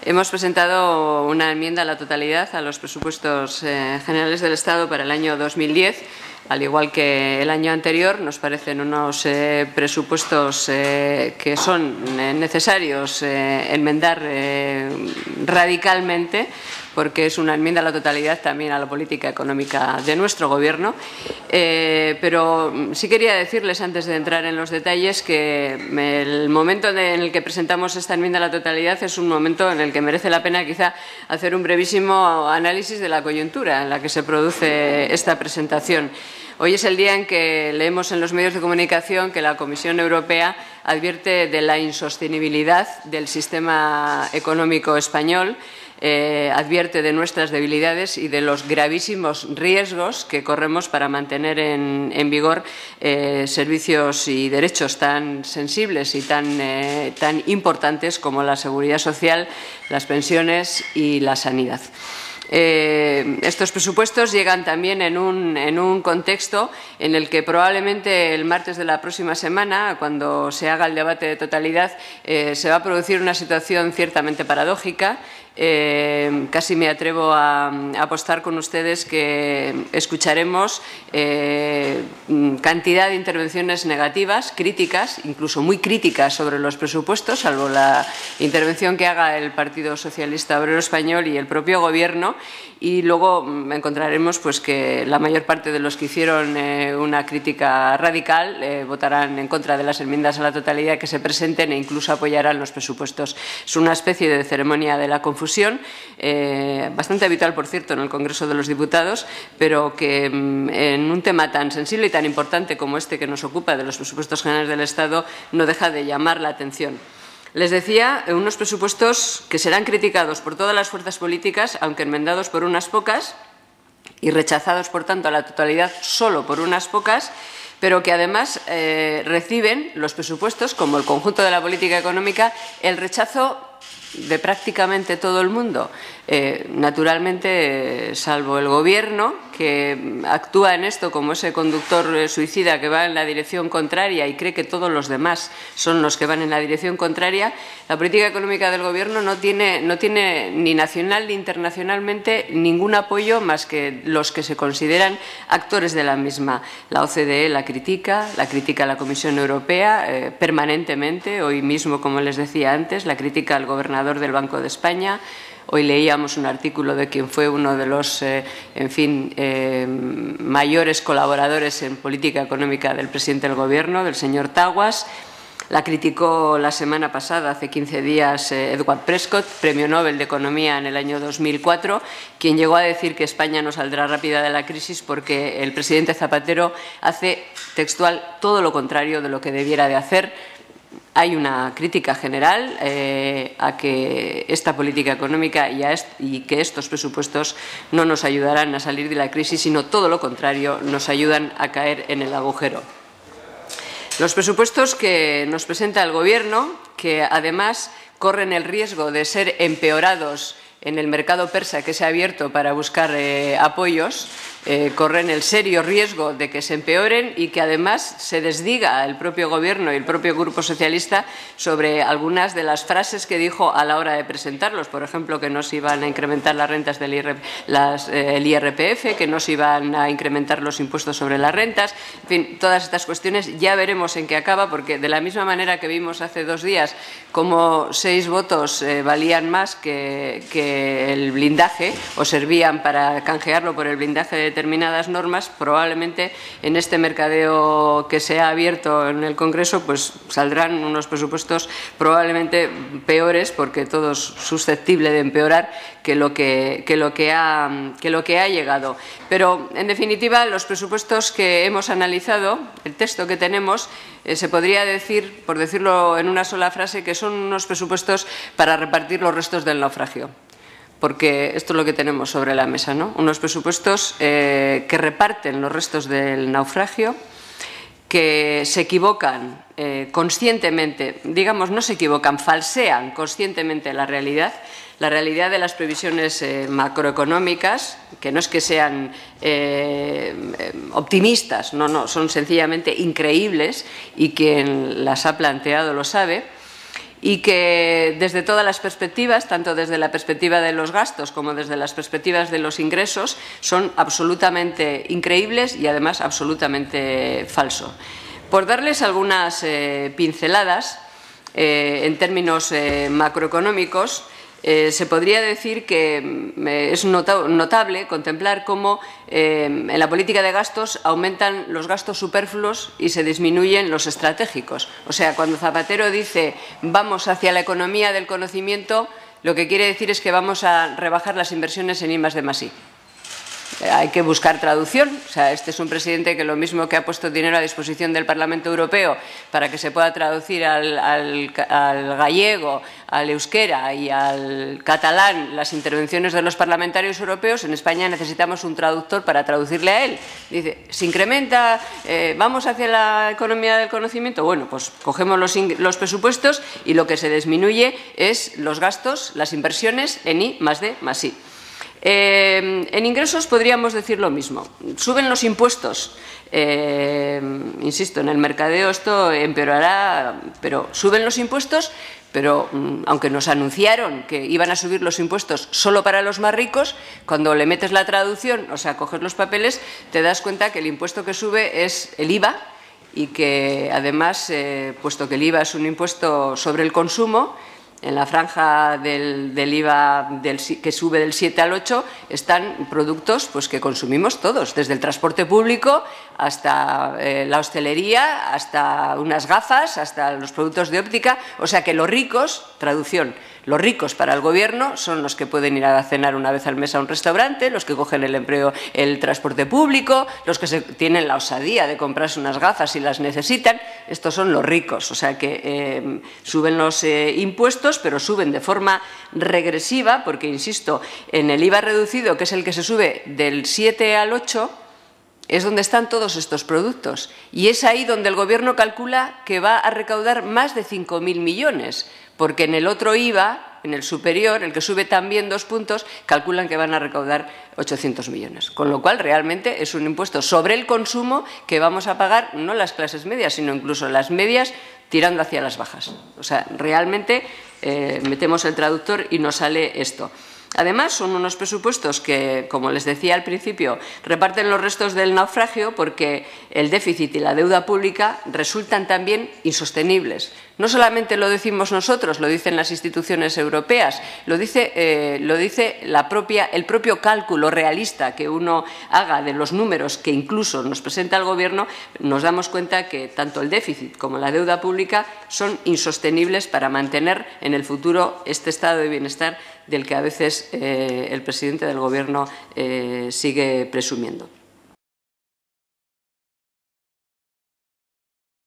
Hemos presentado una enmienda a la totalidad a los presupuestos generales del Estado para el año 2010. Al igual que el año anterior, nos parecen unos presupuestos que son necesarios enmendar radicalmente, porque es una enmienda a la totalidad también a la política económica de nuestro Gobierno. Pero sí quería decirles, antes de entrar en los detalles, que el momento en el que presentamos esta enmienda a la totalidad es un momento en el que merece la pena quizá hacer un brevísimo análisis de la coyuntura en la que se produce esta presentación. Hoy es el día en que leemos en los medios de comunicación que la Comisión Europea advierte de la insostenibilidad del sistema económico español, advierte de nuestras debilidades y de los gravísimos riesgos que corremos para mantener en vigor servicios y derechos tan sensibles y tan importantes como la seguridad social, las pensiones y la sanidad. Estos presupuestos llegan también en un contexto en el que probablemente el martes de la próxima semana, cuando se haga el debate de totalidad, se va a producir una situación ciertamente paradójica. Casi me atrevo a apostar con ustedes que escucharemos cantidad de intervenciones negativas, críticas, incluso muy críticas sobre los presupuestos, salvo la intervención que haga el Partido Socialista Obrero Español y el propio Gobierno, y luego encontraremos pues, que la mayor parte de los que hicieron una crítica radical votarán en contra de las enmiendas a la totalidad que se presenten e incluso apoyarán los presupuestos. Es una especie de ceremonia de la confusión, bastante habitual, por cierto, en el Congreso de los Diputados, pero que en un tema tan sensible y tan importante como este que nos ocupa de los presupuestos generales del Estado no deja de llamar la atención. Les decía, unos presupuestos que serán criticados por todas las fuerzas políticas, aunque enmendados por unas pocas y rechazados, por tanto, a la totalidad solo por unas pocas, pero que además reciben los presupuestos, como el conjunto de la política económica, el rechazo de prácticamente todo el mundo. Naturalmente, salvo el Gobierno, que actúa en esto como ese conductor suicida que va en la dirección contraria y cree que todos los demás son los que van en la dirección contraria, la política económica del Gobierno no tiene ni nacional ni internacionalmente ningún apoyo más que los que se consideran actores de la misma. La OCDE la critica la Comisión Europea permanentemente. Hoy mismo, como les decía antes, la critica al gobernador del Banco de España. Hoy leíamos un artículo de quien fue uno de los, mayores colaboradores en política económica del presidente del Gobierno, del señor Taguas. La criticó la semana pasada, hace 15 días, Edward Prescott, Premio Nobel de Economía en el año 2004, quien llegó a decir que España no saldrá rápida de la crisis porque el presidente Zapatero hace textual todo lo contrario de lo que debiera de hacer. Hay una crítica general a que esta política económica y que estos presupuestos no nos ayudarán a salir de la crisis, sino todo lo contrario, nos ayudan a caer en el agujero. Los presupuestos que nos presenta el Gobierno, que además corren el riesgo de ser empeorados en el mercado persa que se ha abierto para buscar apoyos, corren el serio riesgo de que se empeoren y que además se desdiga el propio Gobierno y el propio Grupo Socialista sobre algunas de las frases que dijo a la hora de presentarlos. Por ejemplo, que no se iban a incrementar las rentas del el IRPF, que no se iban a incrementar los impuestos sobre las rentas. En fin, todas estas cuestiones ya veremos en qué acaba, porque de la misma manera que vimos hace 2 días cómo 6 votos valían más que el blindaje o servían para canjearlo por el blindaje de determinadas normas, probablemente en este mercadeo que se ha abierto en el Congreso pues saldrán unos presupuestos probablemente peores, porque todo es susceptible de empeorar, que lo que ha llegado. Pero, en definitiva, los presupuestos que hemos analizado, el texto que tenemos, se podría decir, por decirlo en una sola frase, que son unos presupuestos para repartir los restos del naufragio. Porque esto es lo que tenemos sobre la mesa, ¿no? Unos presupuestos que reparten los restos del naufragio, que se equivocan conscientemente, digamos, no se equivocan, falsean conscientemente la realidad de las previsiones macroeconómicas, que no es que sean optimistas, no, son sencillamente increíbles y quien las ha planteado lo sabe. y que desde todas las perspectivas, tanto desde la perspectiva de los gastos como desde las perspectivas de los ingresos, son absolutamente increíbles y además absolutamente falsos. Por darles algunas pinceladas, en términos macroeconómicos, se podría decir que es notable contemplar cómo en la política de gastos aumentan los gastos superfluos y se disminuyen los estratégicos. O sea, cuando Zapatero dice vamos hacia la economía del conocimiento, lo que quiere decir es que vamos a rebajar las inversiones en I+D+I. Hay que buscar traducción. O sea, este es un presidente que lo mismo que ha puesto dinero a disposición del Parlamento Europeo para que se pueda traducir al gallego, al euskera y al catalán las intervenciones de los parlamentarios europeos, en España necesitamos un traductor para traducirle a él. Dice, ¿se incrementa? ¿Vamos hacia la economía del conocimiento? Bueno, pues cogemos los presupuestos y lo que se disminuye es los gastos, las inversiones en I+D+I. En ingresos podríamos decir lo mismo. Suben los impuestos. Insisto, en el mercadeo esto empeorará, pero suben los impuestos, pero aunque nos anunciaron que iban a subir los impuestos solo para los más ricos, cuando le metes la traducción, o sea, coges los papeles, te das cuenta que el impuesto que sube es el IVA y que además, puesto que el IVA es un impuesto sobre el consumo, en la franja del IVA que sube del 7 al 8 están productos pues, que consumimos todos, desde el transporte público hasta la hostelería, hasta unas gafas, hasta los productos de óptica. O sea que los ricos, traducción, los ricos para el Gobierno son los que pueden ir a cenar una vez al mes a un restaurante, los que cogen el transporte público, los que tienen la osadía de comprarse unas gafas si las necesitan. Estos son los ricos. O sea que suben los impuestos, pero suben de forma regresiva, porque, insisto, en el IVA reducido, que es el que se sube del 7 al 8, es donde están todos estos productos. Y es ahí donde el Gobierno calcula que va a recaudar más de 5.000 millones, porque en el otro IVA, en el superior, el que sube también 2 puntos, calculan que van a recaudar 800 millones. Con lo cual, realmente es un impuesto sobre el consumo que vamos a pagar no las clases medias, sino incluso las medias tirando hacia las bajas. O sea, realmente metemos el traductor y nos sale esto. Además, son unos presupuestos que, como les decía al principio, reparten los restos del naufragio porque el déficit y la deuda pública resultan también insostenibles. No solamente lo decimos nosotros, lo dicen las instituciones europeas, lo dice el propio cálculo realista que uno haga de los números que incluso nos presenta el Gobierno, nos damos cuenta que tanto el déficit como la deuda pública son insostenibles para mantener en el futuro este estado de bienestar del que a veces el presidente del Gobierno sigue presumiendo.